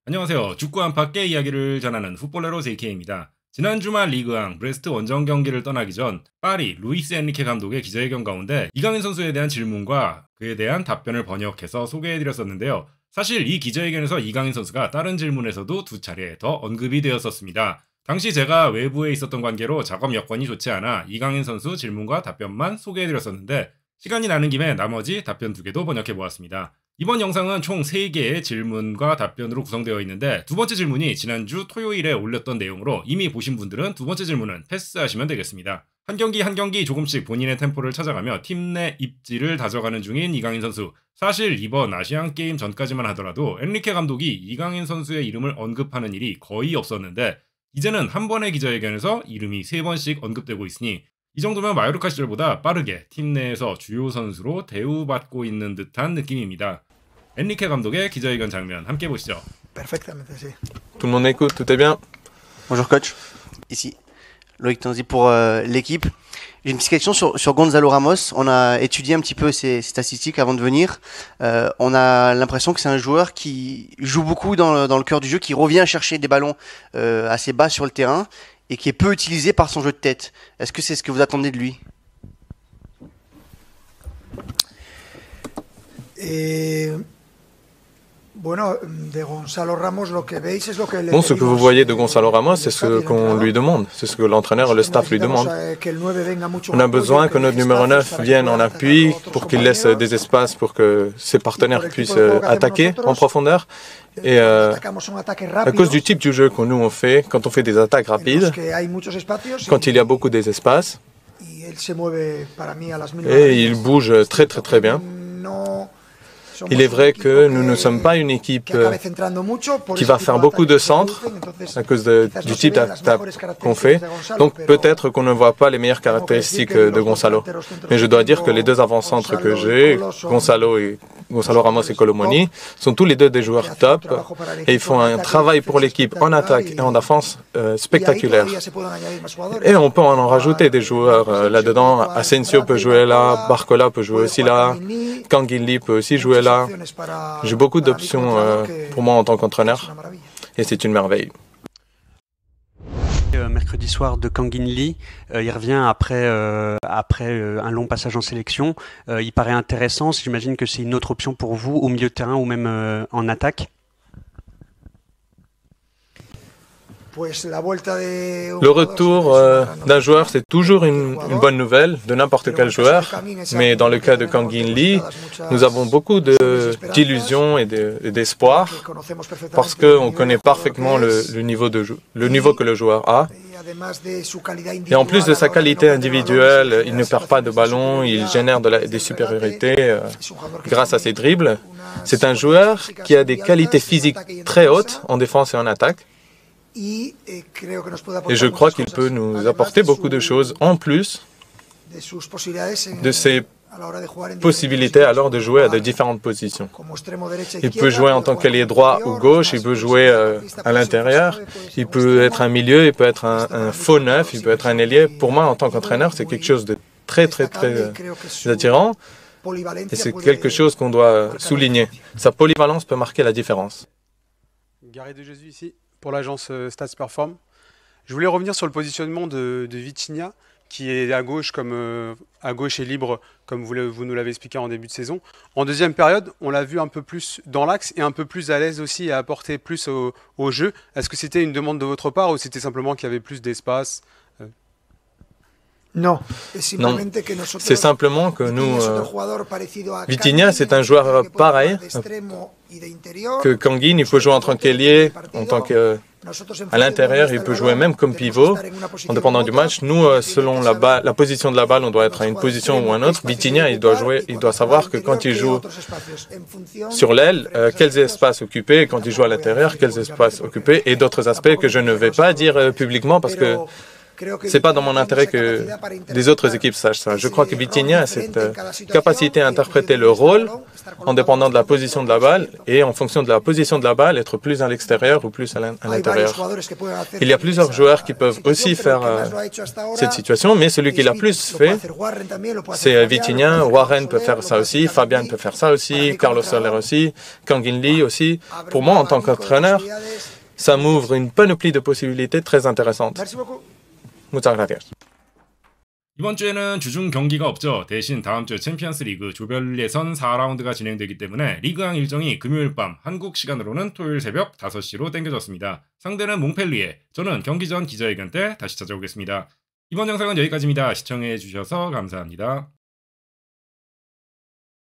안녕하세요. 축구 안팎의 이야기를 전하는 풋볼레로 JK입니다. 지난 주말 리그왕 브레스트 원정 경기를 떠나기 전 파리 루이스 엔리케 감독의 기자회견 가운데 이강인 선수에 대한 질문과 그에 대한 답변을 번역해서 소개해드렸었는데요. 사실 이 기자회견에서 이강인 선수가 다른 질문에서도 두 차례 더 언급이 되었었습니다. 당시 제가 외부에 있었던 관계로 작업 여건이 좋지 않아 이강인 선수 질문과 답변만 소개해드렸었는데 시간이 나는 김에 나머지 답변 2개도 번역해보았습니다. 이번 영상은 총 3개의 질문과 답변으로 구성되어 있는데 두 번째 질문이 지난주 토요일에 올렸던 내용으로 이미 보신 분들은 두 번째 질문은 패스하시면 되겠습니다. 한 경기 한 경기 조금씩 본인의 템포를 찾아가며 팀 내 입지를 다져가는 중인 이강인 선수. 사실 이번 아시안게임 전까지만 하더라도 엔리케 감독이 이강인 선수의 이름을 언급하는 일이 거의 없었는데 이제는 한 번의 기자회견에서 이름이 3번씩 언급되고 있으니 이 정도면 마요르카 시절보다 빠르게 팀 내에서 주요 선수로 대우받고 있는 듯한 느낌입니다. 엔리케 감독의 기자회견 장면 함께 보시죠. Perfectamente, sí. Tout le monde m'écoute, tout est bien? Bonjour coach, ici Loïc Tanzi pour l'équipe. J'ai une petite question sur Gonzalo Ramos. On a étudié un petit peu ses statistiques avant de venir. On a l'impression que c'est un joueur qui joue beaucoup dans le cœur du jeu, qui revient chercher des ballons assez bas sur le terrain et qui est peu utilisé par son jeu de tête. Est-ce que c'est ce que vous attendez de lui? Bueno, de Gonzalo Ramos, lo que veis es lo que Bon, ce que vous voyez de Gonzalo Ramos, c'est ce qu'on lui demande, c'est ce que l'entraîneur et le staff lui demandent. On a besoin que notre numéro 9 vienne en appui pour qu'il laisse des espaces pour que ses partenaires puissent attaquer en profondeur. Et à cause du type du jeu que nous on fait, quand on fait des attaques rapides, quand il y a beaucoup d'espace, et il bouge très bien. Il est vrai que nous ne sommes pas une équipe qui va faire beaucoup de centres à cause du type d'attaque qu'on fait. Donc peut-être qu'on ne voit pas les meilleures caractéristiques de Gonzalo. Mais je dois dire que les deux avant-centres que j'ai, Gonzalo Ramos et Colomoni, sont tous les deux des joueurs top et ils font un travail pour l'équipe en attaque et en défense spectaculaire. Et on peut en rajouter des joueurs là-dedans. Asensio peut jouer là, Barcola peut jouer aussi là, Canguilly peut aussi jouer là. J'ai beaucoup d'options pour moi en tant qu'entraîneur et c'est une merveille. Mercredi soir de Kangin Lee, il revient après un long passage en sélection. Il paraît intéressant, j'imagine que c'est une autre option pour vous au milieu de terrain ou même en attaque. Le retour d'un joueur, c'est toujours une bonne nouvelle de n'importe quel joueur. Mais dans le cas de Kangin Lee, nous avons beaucoup d'illusions et d'espoir parce qu'on connaît parfaitement le niveau que le joueur a. Et en plus de sa qualité individuelle, il ne perd pas de ballon, il génère des supériorités grâce à ses dribbles. C'est un joueur qui a des qualités physiques très hautes en défense et en attaque. Et je crois qu'il peut nous apporter beaucoup de choses en plus de ses possibilités alors de jouer à de différentes positions. Il peut jouer en tant qu'ailier droit ou gauche, il peut jouer à l'intérieur, il peut être un milieu, il peut être un faux neuf, il peut être un ailier. Pour moi, en tant qu'entraîneur, c'est quelque chose de très attirant et c'est quelque chose qu'on doit souligner. Sa polyvalence peut marquer la différence. Garé de Jésus ici pour l'agence Stats Perform. Je voulais revenir sur le positionnement de Vitinha, qui est à gauche et libre, comme vous nous l'avez expliqué en début de saison. En deuxième période, on l'a vu un peu plus dans l'axe et un peu plus à l'aise aussi à apporter plus au jeu. Est-ce que c'était une demande de votre part ou c'était simplement qu'il y avait plus d'espace? Non, c'est simplement que nous... Vitinha, c'est un joueur pareil que Kangin, il peut jouer en tant qu'ailier, à l'intérieur, il peut jouer même comme pivot, en dépendant du match. Nous, selon la position de la balle, on doit être à une position ou à une autre. Vitinha, il doit savoir que quand il joue sur l'aile, quels espaces occuper, et quand il joue à l'intérieur, quels espaces occuper, et d'autres aspects que je ne vais pas dire publiquement parce que c'est pas dans mon intérêt que les autres équipes sachent ça. Je crois que Vitinha a cette capacité à interpréter le rôle en dépendant de la position de la balle et en fonction de la position de la balle, être plus à l'extérieur ou plus à l'intérieur. Il y a plusieurs joueurs qui peuvent aussi faire cette situation, mais celui qui l'a plus fait, c'est Vitinha. Warren peut faire ça aussi, Fabian peut faire ça aussi, Carlos Soler aussi, Kangin Lee aussi. Pour moi, en tant qu'entraîneur, ça m'ouvre une panoplie de possibilités très intéressantes. Muchas gracias. 이번 주에는 주중 경기가 없죠. 대신 다음 주 챔피언스 리그 조별 예선 4라운드가 진행되기 때문에 리그왕 일정이 금요일 밤 한국 시간으로는 토요일 새벽 5시로 땡겨졌습니다. 상대는 몽펠리에. 저는 경기 전 기자회견 때 다시 찾아오겠습니다. 이번 영상은 여기까지입니다. 시청해주셔서 감사합니다.